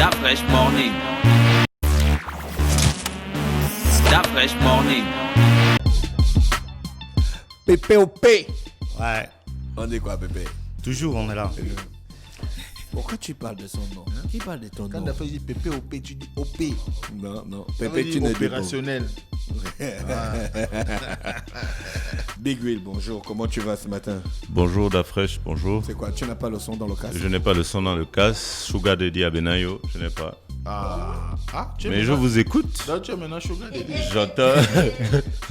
That fresh morning. That fresh morning. PPOP. Ouais, On dit quoi, Pépé? toujours on est là. Pourquoi tu parles de son nom? Qui parle de ton Quand nom? tu dis PPOP, tu dis OP. Non, non. Ça veut Pépé, dire tu ne dis pas. opérationnel. Big Will, bonjour. Comment tu vas ce matin? Bonjour Dafresh, bonjour. C'est quoi? Tu n'as pas le son dans le casque? Je n'ai pas le son dans le casque. Sugar Daddy Abenayo, je n'ai pas. Tu es Mais je maintenant- vous écoute. Donc, tu es maintenant Sugar Daddy. J'entends.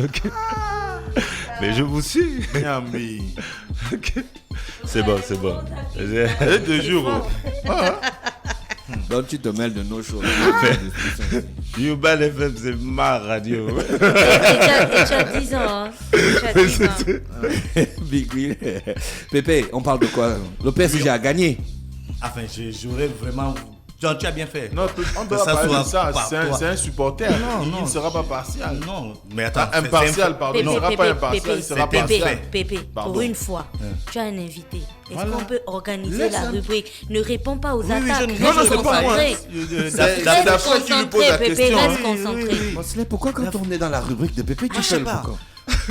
Ok. Mais je vous suis. Yambi. Ok. C'est bon, c'est bon. Et deux jours. Donc tu te mêles de nos choses. Urban FM, c'est ma radio. Et tu as 10 ans. Hein. Tu as 10 ans. Big Will. Pépé, on parle de quoi? Le PSG a gagné. Enfin, j'aurais vraiment. Genre, tu as bien fait. Non, on Que doit ça parler de soit ça. par toi. C'est un supporter. Non, non. Il ne sera pas partial. Non, mais attends. Impartial, pardon. Il ne sera pas impartial, il sera Pépé, partial. Pépé, Pardon. pour une fois, tu as un invité. Est-ce Voilà. qu'on peut organiser Laisse la un- rubrique? Ne réponds pas aux Oui, oui, attaques. je- Non, non, Reste c'est pas moi. concentré. C'est Reste Dafresh qui lui pose la concentré, Pépé, question. reste hein. concentré. Mosley, pourquoi quand on est dans la rubrique de Pépé, tu Moi, je fais sais le pas. boucan?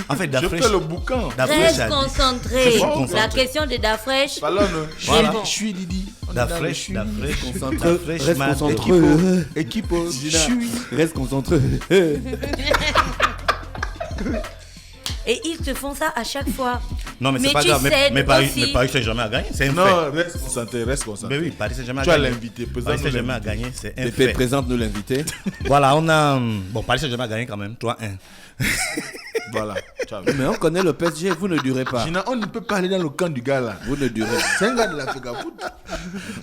En fait, Je Dafresh. fais le boucan. Dafresh Reste a dit. concentré. Je suis concentré. La question de Dafresh. Ballon. Voilà. Je suis Didi. On est dans le Dafresh, chui. Dafresh, Reste man, concentré. Équipe. Gina, Chui. reste concentré. Et ils te font ça à chaque fois. Non, mais c'est Mais pas tu grave. sais Mais Paris aussi- Saint-Germain a gagné. C'est un fait. Non, reste concentré, reste concentré. Mais oui, Paris Saint-Germain a Tu as gagné. l'invité, Paris présente-nous Saint-Germain a l'invité. gagné, c'est un Pépé, fait. présente-nous l'invité. Voilà, on a. Bon, Paris Saint-Germain a gagné quand même, 3-1. Voilà. Ciao. Mais on connaît le PSG, vous ne durez pas. Gina, on ne peut pas aller dans le camp du gars là. Vous ne durez pas. C'est un gars de la Fega Foot.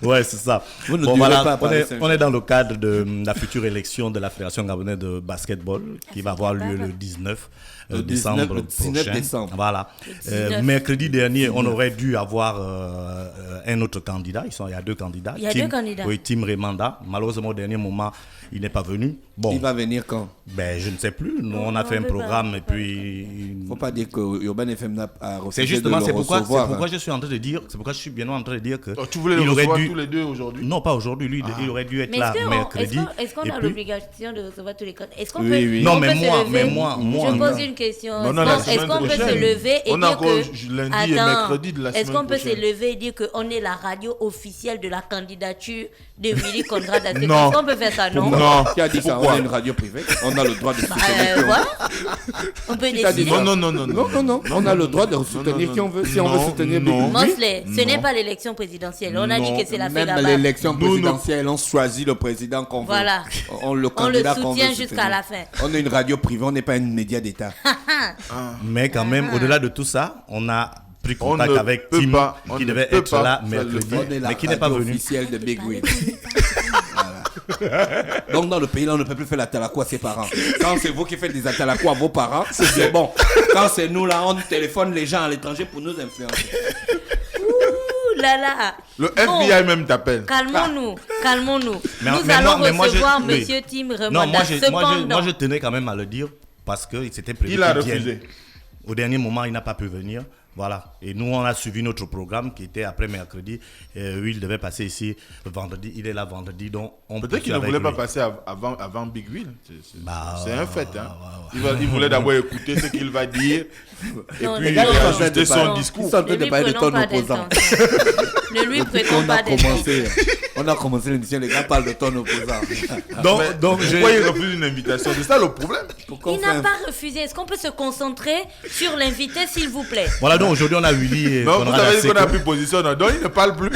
Ouais, c'est ça. Vous ne Bon, durez voilà, pas à on Paris est, Saint-Germain. on est dans le cadre de la future élection de la Fédération gabonaise de basketball qui va avoir lieu le 19 Le décembre 19 prochain. décembre. Voilà. Le 19. Mercredi dernier, on aurait dû avoir un autre candidat. Il y a deux candidats. Il y a deux candidats. Oui, Tim Remanda. Malheureusement, au dernier moment, il n'est pas venu. Bon, Il va venir quand? ben, je ne sais plus. Nous, on a on fait un peut pas, programme on et peut puis. Faut pas dire que Urban FM a refusé C'est justement, de c'est le pourquoi recevoir. je suis en train de dire, c'est pourquoi je suis bien en train de dire que. Oh, tu voulais le il aurait recevoir dû- tous les deux aujourd'hui. Non, pas aujourd'hui. Lui, il aurait dû être Mais là mercredi. est-ce qu'on Et a puis- l'obligation de recevoir tous les codes? Est-ce qu'on Oui, peut, oui. Non, on mais peut se moi, lever? mais moi, Je non. pose une question. Non, non, la Est-ce semaine qu'on peut se prochaine. lever et On a dire encore que... lundi et mercredi de la Est-ce semaine qu'on peut se prochaine. lever et dire qu'on est la radio officielle de la candidature de Willy Conrad à Est-ce Non. qu'on peut faire ça, non? Non. Qui a dit ça? On est une radio privée. On a le droit de soutenir qui on Voilà. On peut Qui t'a dit décider. ça? Non, non, non, non. veut. Non, non, non. On a le droit de soutenir non, qui on veut. Si on veut non, soutenir non. Big Mosley, ce n'est Non. pas l'élection présidentielle. On a dit Non. que c'est la Même à FEGABA. l'élection Nous, présidentielle, on choisit le président qu'on veut. Voilà. On le On le candidat qu'on soutient veut jusqu'à soutenir. la fin. On est une radio privée, on n'est pas une média d'État. Mais quand même, au-delà de tout ça, on a pris contact ne avec peut Tim pas- on qui ne devait peut être pas là faire le mercredi, On est la mais qui n'est pas radio venu. officielle de Big Will. Voilà. Donc dans le pays là, on ne peut plus faire la talakou à ses parents. Quand c'est vous qui faites des atalakous à vos parents, c'est bon. Quand c'est nous là, on téléphone les gens à l'étranger pour nous influencer. Ouh là là. Le Bon. FBI même t'appelle. Calmons-nous, calmons-nous. Mais- Nous mais allons moi, je- recevoir oui. Monsieur Tim Remanda. Non, moi Cependant, je tenais quand même à le dire parce que c'était prévu. Il a qu'il vienne. refusé. Au dernier moment, il n'a pas pu venir. Voilà. Et nous, on a suivi notre programme qui était après mercredi. Où il devait passer ici vendredi. Il est là vendredi. Donc, on Peut-être qu'il ne poursuit voulait avec pas lui. passer avant Big Will. Bah, C'est un fait. Hein. ouais. Il voulait d'abord écouter ce qu'il va dire et Non, puis les il gars, va ils sont en ajuster train de son parler. discours. Ils sont en train ne de lui parler de ton prenons pas opposant. d'intention. Ne lui prêtons On a pas d'intention. commencé. On a commencé l'émission, les gars parlent de ton opposant. Donc, Pourquoi il refuse une invitation? C'est ça le problème. Pourquoi Il on fait n'a un- pas refusé. Est-ce qu'on peut se concentrer sur l'invité, s'il vous plaît? voilà. Donc, aujourd'hui, on a Willy et Non, vous Conrad avez dit qu'on a Asseco. pris position. Non, donc il ne parle plus.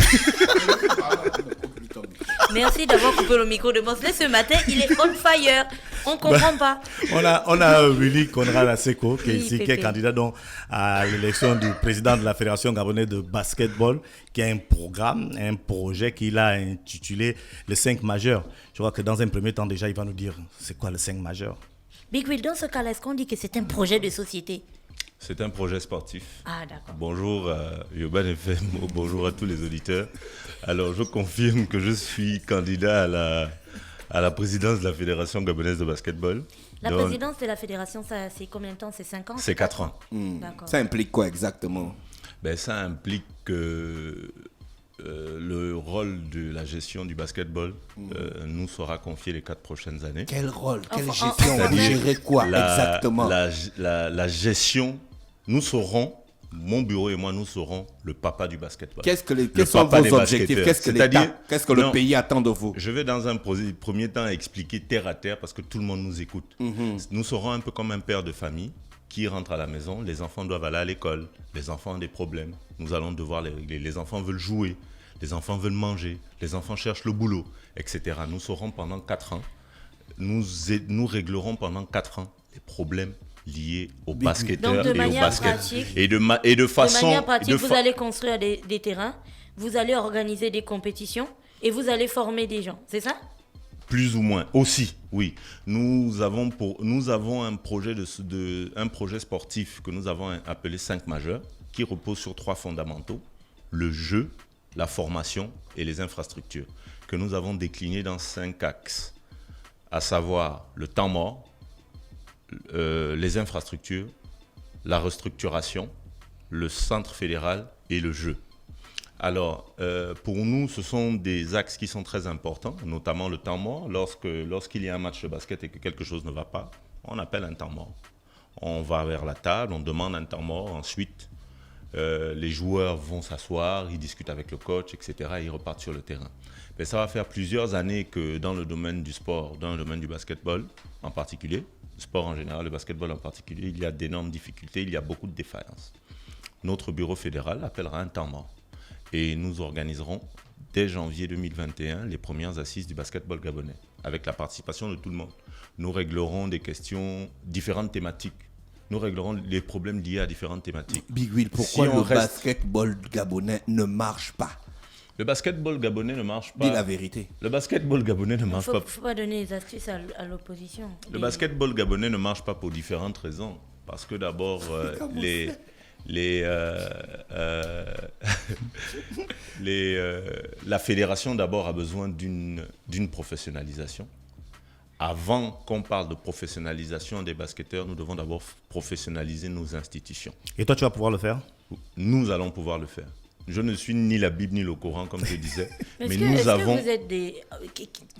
Merci d'avoir coupé le micro de Mosley ce matin. Il est on fire. On comprend pas. On a Willy Conrad Asseco qui est Oui, ici, qui est Pépé. candidat donc, à l'élection du président de la Fédération gabonaise de basketball, qui a un programme, un projet qu'il a intitulé le 5 majeur. Je crois que dans un premier temps, déjà, il va nous dire c'est quoi le 5 majeur. Big Will, dans ce cas-là, est-ce qu'on dit que c'est un projet de société? C'est un projet sportif. Ah, d'accord. Bonjour Urban FM, bonjour à tous les auditeurs. Alors, je confirme que je suis candidat à la présidence de la Fédération gabonaise de basketball. La Donc, présidence de la fédération, ça, c'est combien de temps? C'est 5 ans? c'est 4 ans. D'accord. Ça implique quoi exactement? Ben, ça implique que le rôle de la gestion du basketball nous sera confié les 4 prochaines années. Quel rôle, quelle Enfin, gestion, vous gérez quoi exactement? La gestion, nous serons, mon bureau et moi, nous serons le papa du basketball. Quels Le sont papa vos des objectifs? basketteurs. Qu'est-ce que C'est-à-dire- l'État, qu'est-ce que le Non. pays attend de vous? Je vais dans un premier temps expliquer terre à terre parce que tout le monde nous écoute. Nous serons un peu comme un père de famille qui rentre à la maison. Les enfants doivent aller à l'école. Les enfants ont des problèmes. Nous allons devoir les régler. Les enfants veulent jouer. Les enfants veulent manger. Les enfants cherchent le boulot, etc. Nous serons pendant 4 ans. Nous réglerons pendant 4 ans les problèmes liés aux basketteurs Donc, de et au manière basket. pratique, Et de façon... de manière pratique, de vous fa- allez construire des terrains, vous allez organiser des compétitions et vous allez former des gens, c'est ça? Plus ou moins, aussi, oui. Nous avons un projet, un projet sportif que nous avons appelé 5 majeurs, qui repose sur 3 fondamentaux, le jeu, la formation et les infrastructures, que nous avons déclinés dans 5 axes, à savoir le temps mort, les infrastructures, la restructuration, le centre fédéral et le jeu. Alors, pour nous, ce sont des axes qui sont très importants, notamment le temps mort. Lorsqu'il y a un match de basket et que quelque chose ne va pas, on appelle un temps mort. On va vers la table, on demande un temps mort. Ensuite, les joueurs vont s'asseoir, ils discutent avec le coach, etc. Et ils repartent sur le terrain. Mais ça va faire plusieurs années que dans le domaine du sport, dans le domaine du basketball en particulier, le sport en général, le basketball en particulier, il y a d'énormes difficultés, il y a beaucoup de défaillances. Notre bureau fédéral appellera un temps mort. Et nous organiserons dès janvier 2021 les premières assises du basketball gabonais, avec la participation de tout le monde. Nous réglerons des questions, différentes thématiques. Nous réglerons les problèmes liés à différentes thématiques. Big Will, pourquoi Si on le reste- basketball gabonais ne marche pas? Le basketball gabonais ne marche pas. Dis la vérité. Le basketball gabonais ne Il marche ne pas. faut pas donner les astuces à l'opposition. Le basketball gabonais ne marche pas pour différentes raisons. Parce que d'abord, la fédération d'abord a besoin d'une professionnalisation. Avant qu'on parle de professionnalisation des basketteurs, nous devons d'abord professionnaliser nos institutions. Et toi, tu vas pouvoir le faire? Nous allons pouvoir le faire. Je ne suis ni la Bible ni le Coran, comme je disais, mais Est-ce nous avons... que vous êtes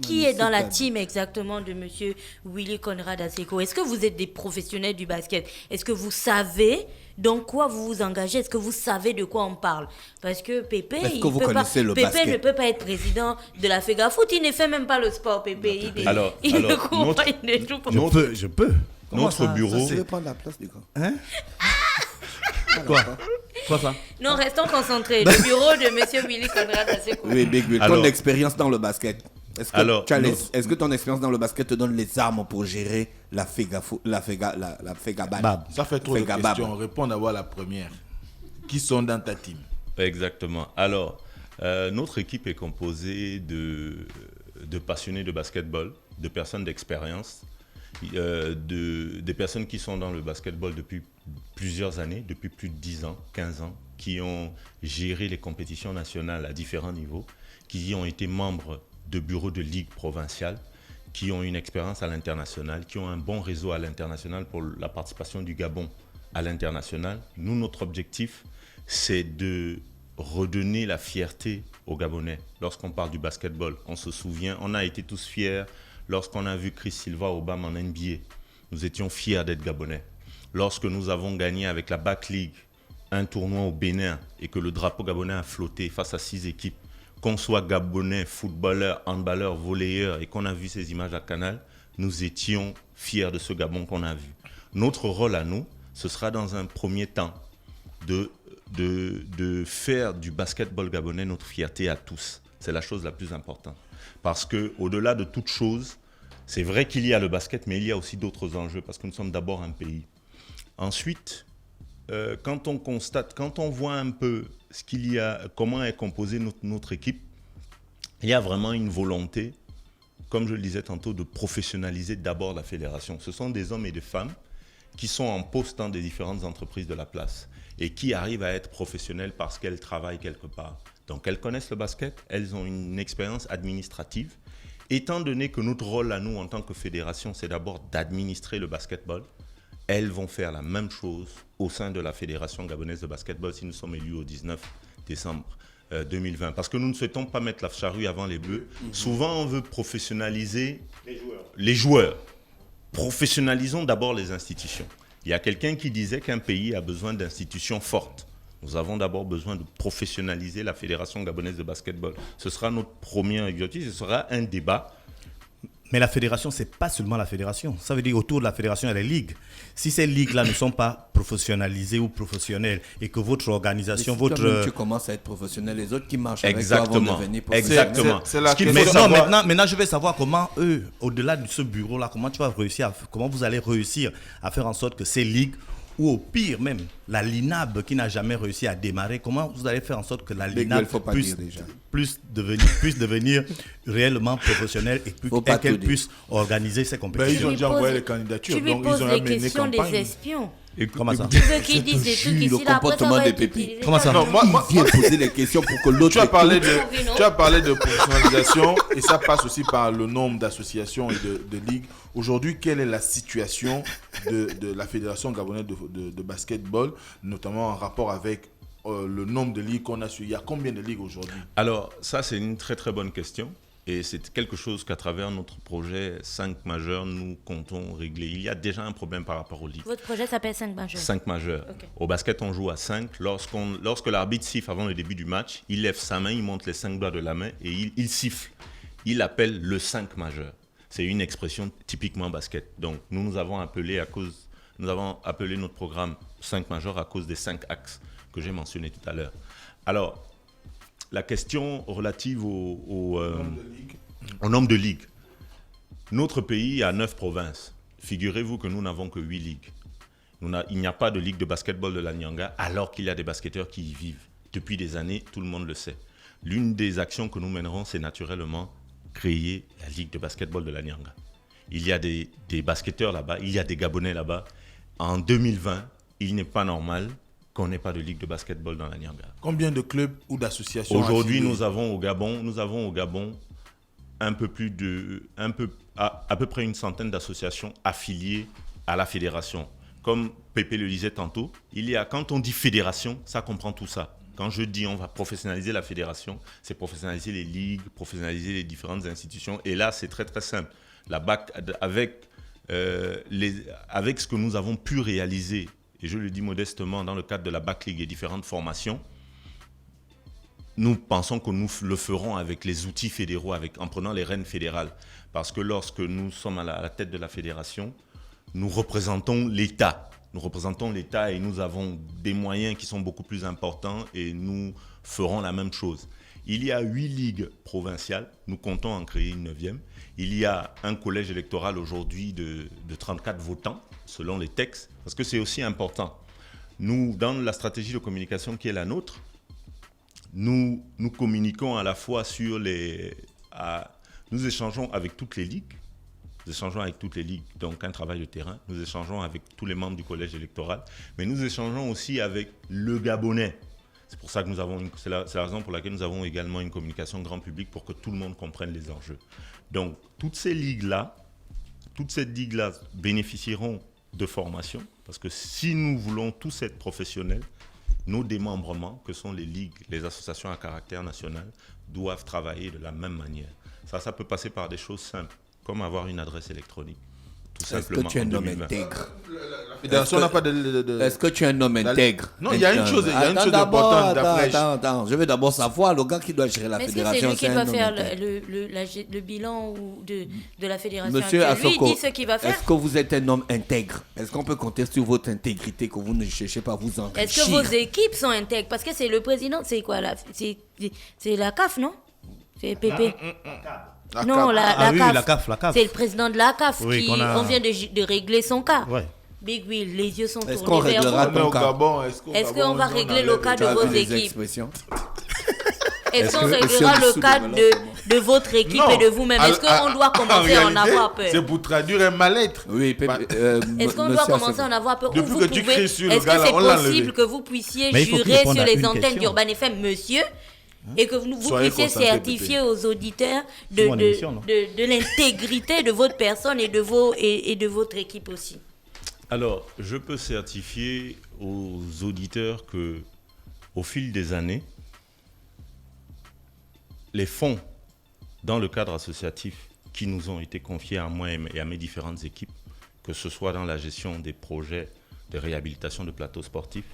qui est dans la team exactement de monsieur Willy Conrad Asseco? Est-ce que vous êtes des professionnels du basket? Est-ce que vous savez dans quoi vous vous engagez? Est-ce que vous savez de quoi on parle? Parce que Pépé, Est-ce que vous connaissez le Pépé basket? ne peut pas être président de la FEGA Foot. Il ne fait même pas le sport, Pépé. Il Alors, ne court notre- pas, il ne joue pas. Je peux. Notre bureau... Tu veux prendre la place du gars? Quoi ça? Non, restons concentrés. Le bureau de monsieur Willy Conrad Asseco. Oui, Big Will, ton Alors- expérience dans le basket. Est-ce que, Alors, est-ce que ton expérience dans le basket te donne les armes pour gérer la FEGA Bad? Bab. Ça fait trop de Fega Bab. questions. Réponds d'abord à la première. Qui sont dans ta team? Exactement. Alors, notre équipe est composée de passionnés de basketball, de personnes d'expérience, des personnes qui sont dans le basketball depuis plusieurs années, depuis plus de 10 ans, 15 ans, qui ont géré les compétitions nationales à différents niveaux, qui ont été membres de bureaux de ligue provinciales, qui ont une expérience à l'international, qui ont un bon réseau à l'international pour la participation du Gabon à l'international. Nous, notre objectif, c'est de redonner la fierté aux Gabonais. Lorsqu'on parle du basketball, on se souvient, on a été tous fiers lorsqu'on a vu Chris Silva au BAM en NBA. Nous étions fiers d'être Gabonais. Lorsque nous avons gagné avec la Back League un tournoi au Bénin et que le drapeau gabonais a flotté face à 6 équipes, qu'on soit Gabonais, footballeurs, handballeurs, volleyeurs et qu'on a vu ces images à Canal, nous étions fiers de ce Gabon qu'on a vu. Notre rôle à nous, ce sera dans un premier temps de faire du basketball gabonais notre fierté à tous. C'est la chose la plus importante. Parce qu'au-delà de toute chose, c'est vrai qu'il y a le basket, mais il y a aussi d'autres enjeux, parce que nous sommes d'abord un pays. Ensuite, quand on constate, quand on voit un peu ce qu'il y a, comment est composée notre équipe, il y a vraiment une volonté, comme je le disais tantôt, de professionnaliser d'abord la fédération. Ce sont des hommes et des femmes qui sont en poste dans des différentes entreprises de la place et qui arrivent à être professionnels parce qu'elles travaillent quelque part. Donc elles connaissent le basket, elles ont une expérience administrative. Étant donné que notre rôle à nous en tant que fédération, c'est d'abord d'administrer le basketball, elles vont faire la même chose au sein de la Fédération gabonaise de basketball si nous sommes élus au 19 décembre 2020. Parce que nous ne souhaitons pas mettre la charrue avant les bœufs. Souvent, on veut professionnaliser les joueurs. Professionnalisons d'abord les institutions. Il y a quelqu'un qui disait qu'un pays a besoin d'institutions fortes. Nous avons d'abord besoin de professionnaliser la Fédération gabonaise de basketball. Ce sera notre premier objectif. Ce sera un débat. Mais la fédération, ce n'est pas seulement la fédération. Ça veut dire autour de la fédération, il y a les ligues. Si ces ligues-là ne sont pas professionnalisées ou professionnelles et que votre organisation, tu commences à être professionnel, les autres qui marchent avec toi Exactement. vont devenir professionnels. Exactement. C'est la Ce qu'il question. faut Mais non, savoir- maintenant, je vais savoir comment eux, au-delà de ce bureau-là, comment vous allez réussir à faire en sorte que ces ligues, ou au pire même, la LINAB qui n'a jamais réussi à démarrer, comment vous allez faire en sorte que la Big Bill, LINAB faut pas puisse dire déjà. puisse devenir réellement professionnelle et Faut pas qu'elle tout dire. puisse organiser ses Ben, compétitions. ils ont lui déjà poses- envoyé les candidatures. Tu lui Donc, poses ils ont les mené questions des campagne. espions. Comment ça? Tu veux qu'ils disent des trucs jure, ici, le là, après ça comportement va des être pépés. utilisé. Comment ça? Non, moi, Il vient poser les questions pour que l'autre tu as parlé écoute. tu as parlé de professionnalisation et ça passe aussi par le nombre d'associations et de ligues. Aujourd'hui, quelle est la situation de la Fédération gabonaise de basketball, notamment en rapport avec le nombre de ligues qu'on a su? Il y a combien de ligues aujourd'hui? Alors, ça, c'est une très très bonne question. Et c'est quelque chose qu'à travers notre projet 5 majeurs, nous comptons régler. Il y a déjà un problème par rapport aux ligues. Votre projet s'appelle 5 majeurs. 5 majeurs. Ok. Au basket, on joue à 5. Lorsque l'arbitre siffle avant le début du match, il lève sa main, il monte les 5 doigts de la main et il siffle. Il appelle le 5 majeur. C'est une expression typiquement basket. Donc, nous avons appelé notre programme 5 majeurs à cause des 5 axes que j'ai mentionnés tout à l'heure. Alors, la question relative au nombre de ligues. Notre pays a 9 provinces. Figurez-vous que nous n'avons que 8 ligues. Il n'y a pas de ligue de basketball de la Nyanga alors qu'il y a des basketteurs qui y vivent. Depuis des années, tout le monde le sait. L'une des actions que nous mènerons, c'est naturellement créer la ligue de basketball de la Nyanga. Il y a des basketteurs là-bas, il y a des Gabonais là-bas. En 2020, il n'est pas normal qu'on n'ait pas de ligue de basketball dans la Nyanga. Combien de clubs ou d'associations? Aujourd'hui, affiliés? nous avons au Gabon à peu près une centaine d'associations affiliées à la fédération. Comme Pépé le disait tantôt, quand on dit fédération, ça comprend tout ça. Quand je dis on va professionnaliser la fédération, c'est professionnaliser les ligues, professionnaliser les différentes institutions. Et là, c'est très très simple. La BAC, avec ce que nous avons pu réaliser, et je le dis modestement, dans le cadre de la BAC League et différentes formations, nous pensons que nous le ferons avec les outils fédéraux, en prenant les rênes fédérales. Parce que lorsque nous sommes à la tête de la fédération, nous représentons l'État. Nous représentons l'État et nous avons des moyens qui sont beaucoup plus importants et nous ferons la même chose. Il y a 8 ligues provinciales, nous comptons en créer une 9e. Il y a un collège électoral aujourd'hui de 34 votants, selon les textes, parce que c'est aussi important. Nous, dans la stratégie de communication qui est la nôtre, nous communiquons à la fois sur nous échangeons avec toutes les ligues. Nous échangeons avec toutes les ligues, donc un travail de terrain. Nous échangeons avec tous les membres du collège électoral, mais nous échangeons aussi avec le Gabonais. C'est pour ça que c'est la raison pour laquelle nous avons également une communication grand public pour que tout le monde comprenne les enjeux. Donc, toutes ces ligues-là bénéficieront de formation, parce que si nous voulons tous être professionnels, nos démembrements, que sont les ligues, les associations à caractère national, doivent travailler de la même manière. Ça peut passer par des choses simples, comme avoir une adresse électronique. Tout Est-ce simplement. que tu es en un homme 2020. intègre? La fédération n'a pas de... Est-ce que tu es un homme intègre? Non, il y a une chose Attends, importante d'après. Attends, je veux d'abord savoir le gars qui doit gérer la Mais est-ce que c'est fédération. lui qui c'est un doit homme faire intègre. le bilan de la fédération Monsieur actuelle? Lui, Assoko, il dit ce qu'il va faire. est-ce que vous êtes un homme intègre? Est-ce qu'on peut compter sur votre intégrité, que vous ne cherchez pas à vous enrichir? Est-ce que vos équipes sont intègres? Parce que c'est le président, c'est quoi là? C'est la CAF, non? C'est Pépé. Non, la CAF. La CAF. C'est le président de la CAF Oui, on vient de régler son cas. Ouais. Big Will, les yeux sont Est-ce qu'on tournés vers réglera vous. On est au ton cas? Gabon. Est-ce qu'on va régler le cas de Tu as vos vu les équipes? expressions? Est-ce qu'on Est-ce que- réglera est-ce que le cas sous- de votre équipe et de vous-même? Est-ce qu'on doit commencer à en avoir peur? C'est pour traduire un mal-être. Oui, Bah, Est-ce qu'on doit commencer à en avoir peur? Ou Depuis vous que tu pouvez- cries sur le Est-ce gars, que là, c'est on l'a possible enlevé. que vous puissiez Mais il faut qu'il jurer réponde sur à les une antennes question. d'Urban FM, monsieur, et que vous Soyez puissiez concentré, certifier Pépé. aux auditeurs C'est mon émission, non? de l'intégrité de votre personne et de votre équipe aussi? Alors, je peux certifier aux auditeurs que, au fil des années, les fonds dans le cadre associatif qui nous ont été confiés à moi et à mes différentes équipes, que ce soit dans la gestion des projets de réhabilitation de plateaux sportifs,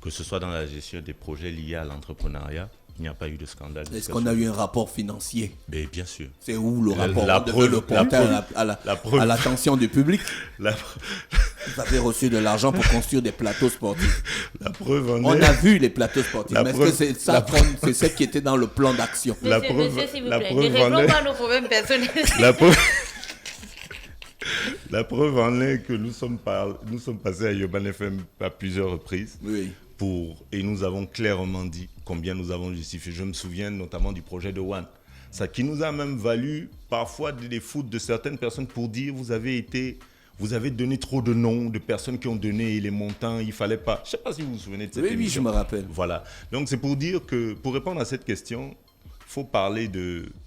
que ce soit dans la gestion des projets liés à l'entrepreneuriat, il n'y a pas eu de scandale. Est-ce qu'on a eu un rapport financier? Mais bien sûr. C'est où le rapport? la On devait preuve- le porter la preuve- à l'attention du public. La, Vous avez reçu de l'argent pour construire des plateaux sportifs. la preuve en On est... a vu les plateaux sportifs. La Mais est-ce preuve- que c'est ça, c'est ce qui était dans le plan d'action? La Monsieur, preuve- monsieur, s'il vous la plaît, preuve ne en réglons est- pas nos problèmes personnels. La preuve en est que nous sommes passés à Yoban FM à plusieurs reprises. Oui. Et nous avons clairement dit combien nous avons justifié. Je me souviens notamment du projet de One. Ça qui nous a même valu parfois des foutes de certaines personnes pour dire vous avez donné trop de noms de personnes qui ont donné les montants, il fallait pas. Je ne sais pas si vous vous souvenez de cette Oui, émission. je me rappelle. Voilà. Donc c'est pour dire que pour répondre à cette question, il faut parler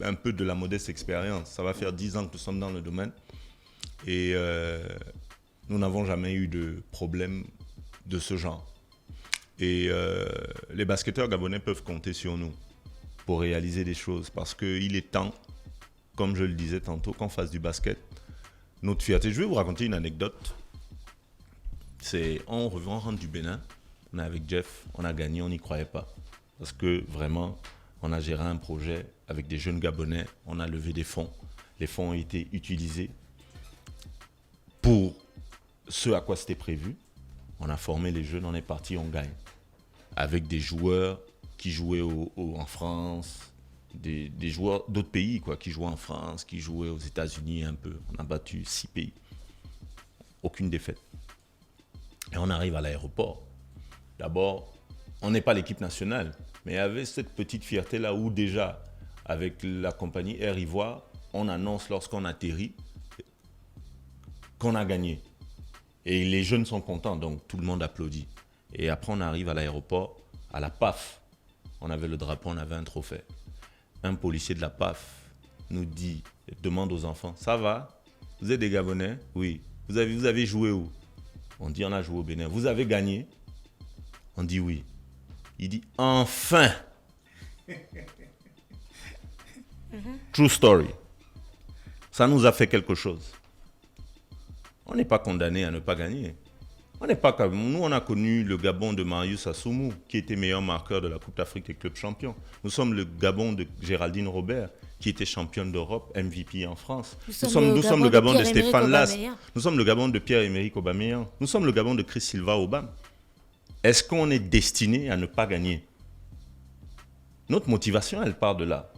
un peu de la modeste expérience. Ça va faire 10 ans que nous sommes dans le domaine et nous n'avons jamais eu de problème de ce genre. Et les basketteurs gabonais peuvent compter sur nous pour réaliser des choses parce qu'il est temps, comme je le disais tantôt, qu'on fasse du basket notre fierté. Je vais vous raconter une anecdote. On rentre du Bénin, on est avec Jeff, on a gagné, on n'y croyait pas. Parce que vraiment, on a géré un projet avec des jeunes Gabonais, on a levé des fonds. Les fonds ont été utilisés pour ce à quoi c'était prévu. On a formé les jeunes, on est parti, on gagne. Avec des joueurs qui jouaient en France, des joueurs d'autres pays, qui jouaient en France, qui jouaient aux États-Unis un peu. On a battu 6 pays. Aucune défaite. Et on arrive à l'aéroport. D'abord, on n'est pas l'équipe nationale, mais il y avait cette petite fierté-là où déjà, avec la compagnie Air Ivoire, on annonce lorsqu'on atterrit qu'on a gagné. Et les jeunes sont contents, donc tout le monde applaudit. Et après, on arrive à l'aéroport, à la PAF. On avait le drapeau, on avait un trophée. Un policier de la PAF nous demande aux enfants, ça va? Vous êtes des Gabonais? Oui. Vous avez joué où? On dit, on a joué au Bénin. Vous avez gagné? On dit oui. Il dit, enfin! True story. Ça nous a fait quelque chose. On n'est pas condamné à ne pas gagner. On n'est pas comme nous, on a connu le Gabon de Marius Assoumou, qui était meilleur marqueur de la Coupe d'Afrique des clubs champions. Nous sommes le Gabon de Géraldine Robert, qui était championne d'Europe, MVP en France. Nous sommes le Gabon de Stéphane Las. Nous sommes le Gabon de Pierre-Emerick Aubameyang. Nous sommes le Gabon de Chris Silva Aubame. Est-ce qu'on est destiné à ne pas gagner? Notre motivation, elle part de là.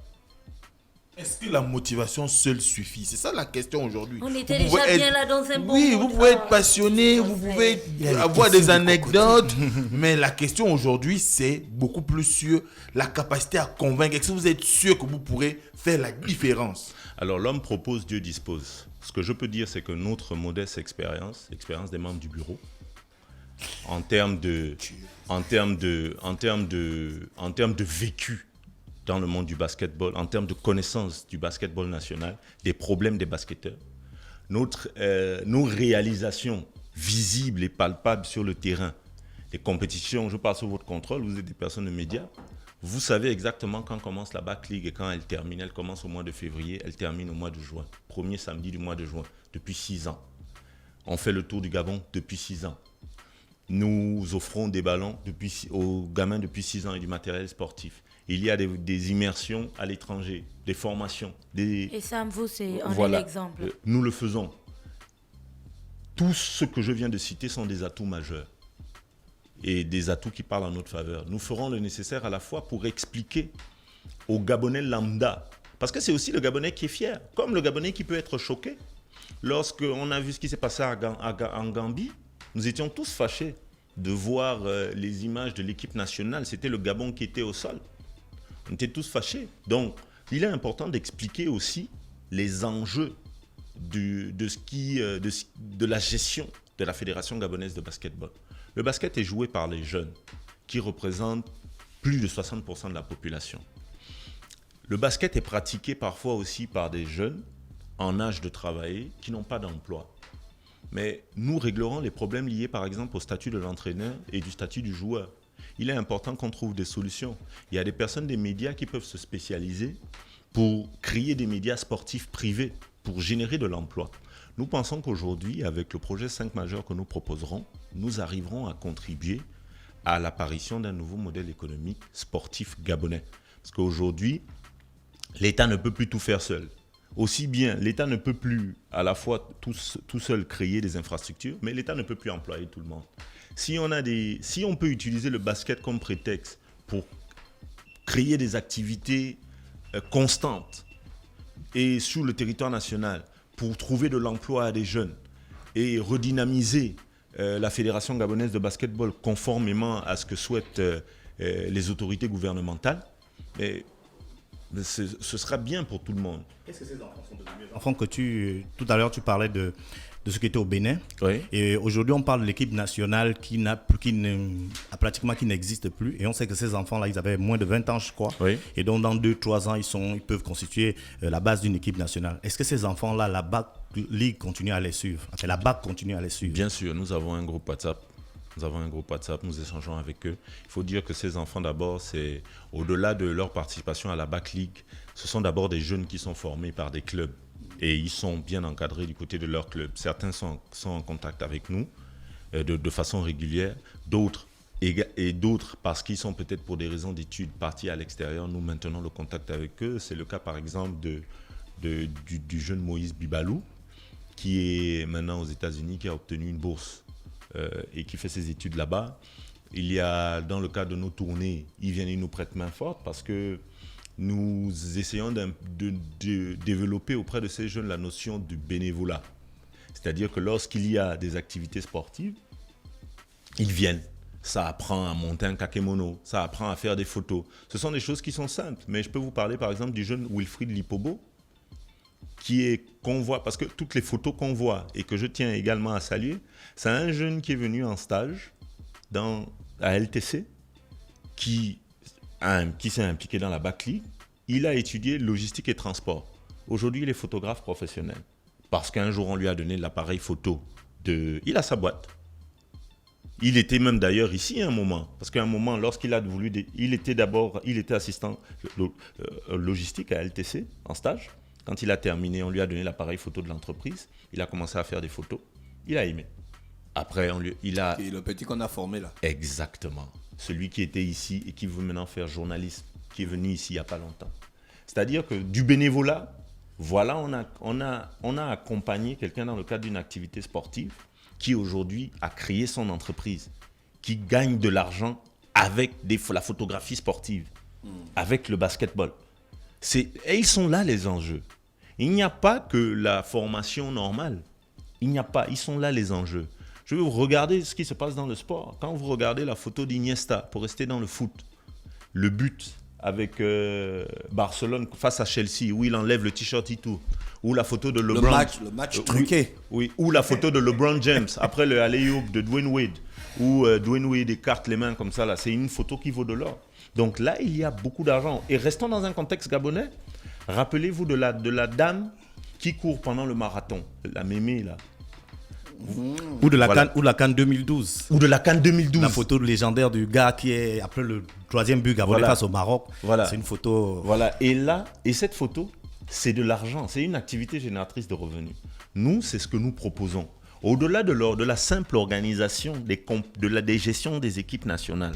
Est-ce que la motivation seule suffit? C'est ça la question aujourd'hui. On était déjà bien là dans un bon Oui, mood. vous pouvez être passionné, vous pouvez avoir des anecdotes, mais la question aujourd'hui, c'est beaucoup plus sur la capacité à convaincre. Est-ce que vous êtes sûr que vous pourrez faire la différence? Alors, l'homme propose, Dieu dispose. Ce que je peux dire, c'est que notre modeste expérience, l'expérience des membres du bureau, en termes de vécu dans le monde du basketball, en termes de connaissance du basketball national, des problèmes des basketteurs, nos réalisations visibles et palpables sur le terrain, les compétitions, je parle sous votre contrôle, vous êtes des personnes de médias, vous savez exactement quand commence la Back League et quand elle termine. Elle commence au mois de février, elle termine au mois de juin. Premier samedi du mois de juin, depuis 6 ans. On fait le tour du Gabon depuis 6 ans. Nous offrons des ballons aux gamins depuis 6 ans et du matériel sportif. Il y a des immersions à l'étranger, des formations. Et Sam, vous, c'est un exemple. Nous le faisons. Tout ce que je viens de citer sont des atouts majeurs et des atouts qui parlent en notre faveur. Nous ferons le nécessaire à la fois pour expliquer aux Gabonais lambda, parce que c'est aussi le Gabonais qui est fier, comme le Gabonais qui peut être choqué. Lorsqu'on a vu ce qui s'est passé en Gambie, nous étions tous fâchés de voir les images de l'équipe nationale. C'était le Gabon qui était au sol. On était tous fâchés. Donc, il est important d'expliquer aussi les enjeux de la gestion de la Fédération gabonaise de basketball. Le basket est joué par les jeunes, qui représentent plus de 60% de la population. Le basket est pratiqué parfois aussi par des jeunes en âge de travailler qui n'ont pas d'emploi. Mais nous réglerons les problèmes liés par exemple au statut de l'entraîneur et du statut du joueur. il est important qu'on trouve des solutions. Il y a des personnes des médias qui peuvent se spécialiser pour créer des médias sportifs privés, pour générer de l'emploi. Nous pensons qu'aujourd'hui, avec le projet 5 majeur que nous proposerons, nous arriverons à contribuer à l'apparition d'un nouveau modèle économique sportif gabonais. Parce qu'aujourd'hui, l'État ne peut plus tout faire seul. Aussi bien, l'État ne peut plus à la fois tout seul créer des infrastructures, mais l'État ne peut plus employer tout le monde. Si on peut utiliser le basket comme prétexte pour créer des activités constantes et sur le territoire national, pour trouver de l'emploi à des jeunes et redynamiser la Fédération gabonaise de basketball conformément à ce que souhaitent les autorités gouvernementales, ce sera bien pour tout le monde. Qu'est-ce que ces enfants sont devenus? Enfants que tout à l'heure, tu parlais de ce qui était au Bénin. Oui. Et aujourd'hui, on parle de l'équipe nationale qui n'existe plus. Et on sait que ces enfants-là, ils avaient moins de 20 ans, je crois. Oui. Et donc, dans 2-3 ans, ils peuvent constituer la base d'une équipe nationale. Est-ce que ces enfants-là, la BAC League continue à les suivre? Enfin, la BAC continue à les suivre? Bien sûr, nous avons un groupe WhatsApp. Nous échangeons avec eux. Il faut dire que ces enfants, d'abord, c'est au-delà de leur participation à la BAC League, ce sont d'abord des jeunes qui sont formés par des clubs. Et ils sont bien encadrés du côté de leur club. Certains sont en contact avec nous de façon régulière. D'autres, parce qu'ils sont peut-être pour des raisons d'études partis à l'extérieur, nous maintenons le contact avec eux. C'est le cas par exemple du jeune Moïse Bibalou, qui est maintenant aux États-Unis, qui a obtenu une bourse et qui fait ses études là-bas. Il y a, dans le cadre de nos tournées, ils nous prêtent main forte parce que nous essayons de développer auprès de ces jeunes la notion du bénévolat. C'est-à-dire que lorsqu'il y a des activités sportives, ils viennent. Ça apprend à monter un kakemono, ça apprend à faire des photos. Ce sont des choses qui sont simples. Mais je peux vous parler par exemple du jeune Wilfried Lipobo, qu'on voit, parce que toutes les photos qu'on voit et que je tiens également à saluer, c'est un jeune qui est venu en stage à LTC, qui s'est impliqué dans la BAC League. Il a étudié logistique et transport. Aujourd'hui, il est photographe professionnel. Parce qu'un jour, on lui a donné l'appareil photo. Il a sa boîte. Il était même d'ailleurs ici à un moment. Parce qu'à un moment, lorsqu'il a voulu... Il était assistant logistique à LTC, en stage. Quand il a terminé, on lui a donné l'appareil photo de l'entreprise. Il a commencé à faire des photos. Il a aimé. Après, Et le petit qu'on a formé là. Exactement. Celui qui était ici et qui veut maintenant faire journalisme, qui est venu ici il n'y a pas longtemps. C'est-à-dire que du bénévolat, voilà, on a accompagné quelqu'un dans le cadre d'une activité sportive qui aujourd'hui a créé son entreprise, qui gagne de l'argent avec la photographie sportive, avec le basketball. Et ils sont là les enjeux. Il n'y a pas que la formation normale. Ils sont là les enjeux. Je vais vous regarder ce qui se passe dans le sport. Quand vous regardez la photo d'Iniesta, pour rester dans le foot, le but avec Barcelone face à Chelsea, où il enlève le t-shirt et tout, ou la photo de LeBron. Le match truqué. Oui, ou la photo de LeBron James, après le alley-oop de Dwayne Wade, où Dwayne Wade écarte les mains comme ça, là, c'est une photo qui vaut de l'or. Donc là, il y a beaucoup d'argent. Et restons dans un contexte gabonais. Rappelez-vous de la dame qui court pendant le marathon, la mémé là. Ou de la CAN 2012. Ou de la CAN 2012. La photo légendaire du gars qui est après le 3e but gabonais face au Maroc. Voilà. C'est une photo. Voilà. Et cette photo, c'est de l'argent. C'est une activité génératrice de revenus. Nous, c'est ce que nous proposons. Au-delà de la simple organisation des gestions des équipes nationales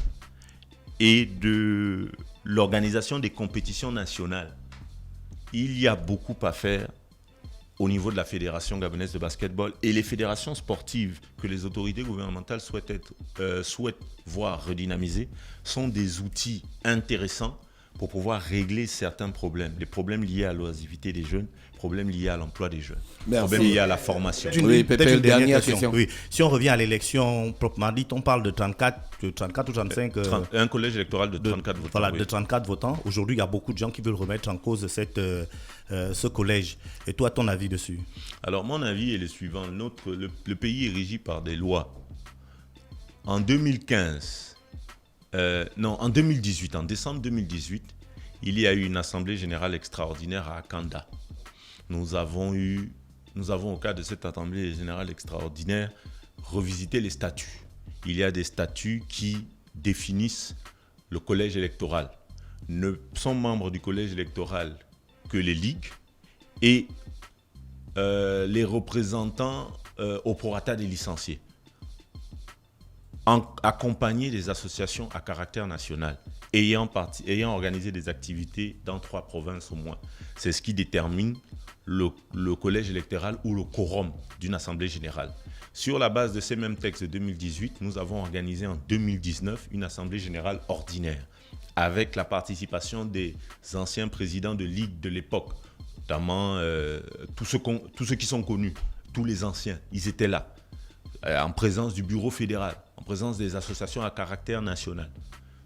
et de l'organisation des compétitions nationales, il y a beaucoup à faire au niveau de la Fédération gabonaise de basketball et les fédérations sportives que les autorités gouvernementales souhaitent voir redynamisées sont des outils intéressants pour pouvoir régler certains problèmes. Les problèmes liés à l'oisivité des jeunes, problèmes liés à l'emploi des jeunes, problèmes liés à la formation. Oui, Pépé, dernière question. Oui. Si on revient à l'élection proprement dite, on parle de 34 ou 35... un collège électoral de 34 votants. Voilà, oui. de 34 votants. Aujourd'hui, il y a beaucoup de gens qui veulent remettre en cause ce collège. Et toi, ton avis dessus? Alors, mon avis est le suivant. Le pays est régi par des lois. En 2015... en 2018, en décembre 2018, il y a eu une assemblée générale extraordinaire à Akanda. Nous avons au cadre de cette assemblée générale extraordinaire, revisité les statuts. Il y a des statuts qui définissent le collège électoral. Ne sont membres du collège électoral que les ligues et les représentants au prorata des licenciés, accompagnés des associations à caractère national, ayant organisé des activités dans 3 provinces au moins. C'est ce qui détermine le collège électoral ou le quorum d'une assemblée générale. Sur la base de ces mêmes textes de 2018, nous avons organisé en 2019 une assemblée générale ordinaire avec la participation des anciens présidents de ligue de l'époque, notamment tous ceux qui sont connus, tous les anciens, ils étaient là, en présence du bureau fédéral, en présence des associations à caractère national.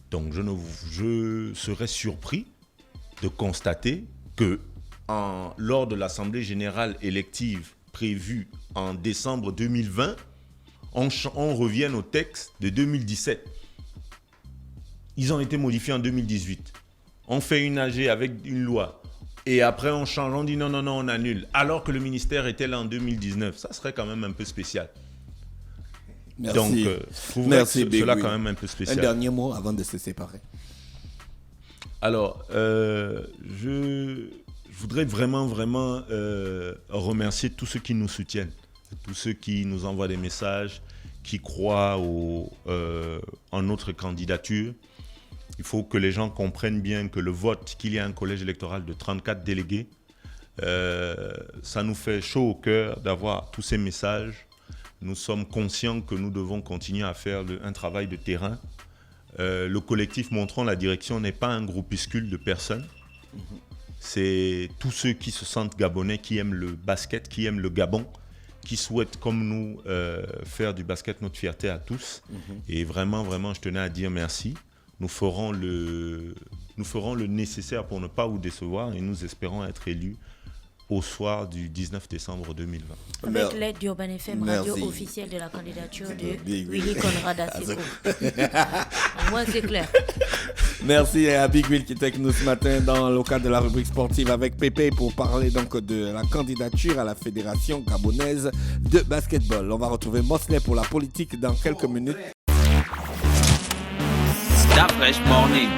Donc je serais surpris de constater que lors de l'Assemblée générale élective prévue en décembre 2020, on revienne au texte de 2017. Ils ont été modifiés en 2018. On fait une AG avec une loi. Et après, on change, on dit non, on annule. Alors que le ministère était là en 2019. Ça serait quand même un peu spécial. Merci. Donc, je trouverais cela quand même un peu spécial. Un dernier mot avant de se séparer. Alors, je voudrais vraiment remercier tous ceux qui nous soutiennent, tous ceux qui nous envoient des messages, qui croient en notre candidature. Il faut que les gens comprennent bien que le vote, qu'il y a un collège électoral de 34 délégués, ça nous fait chaud au cœur d'avoir tous ces messages. Nous sommes conscients que nous devons continuer à faire un travail de terrain. Le collectif Montrons la direction n'est pas un groupuscule de personnes. C'est tous ceux qui se sentent gabonais, qui aiment le basket, qui aiment le Gabon, qui souhaitent comme nous faire du basket notre fierté à tous. Et vraiment, je tenais à dire merci. Nous ferons le nécessaire pour ne pas vous décevoir et nous espérons être élus au soir du 19 décembre 2020. Avec l'aide d'Urban FM, radio officielle de la candidature de Willy Conrad Asseco. Au moins, c'est clair. Merci à Big Will qui était avec nous ce matin dans le cadre de la rubrique sportive avec Pépé pour parler donc de la candidature à la Fédération gabonaise de basketball. On va retrouver Mosley pour la politique dans quelques minutes. Start Fresh Morning.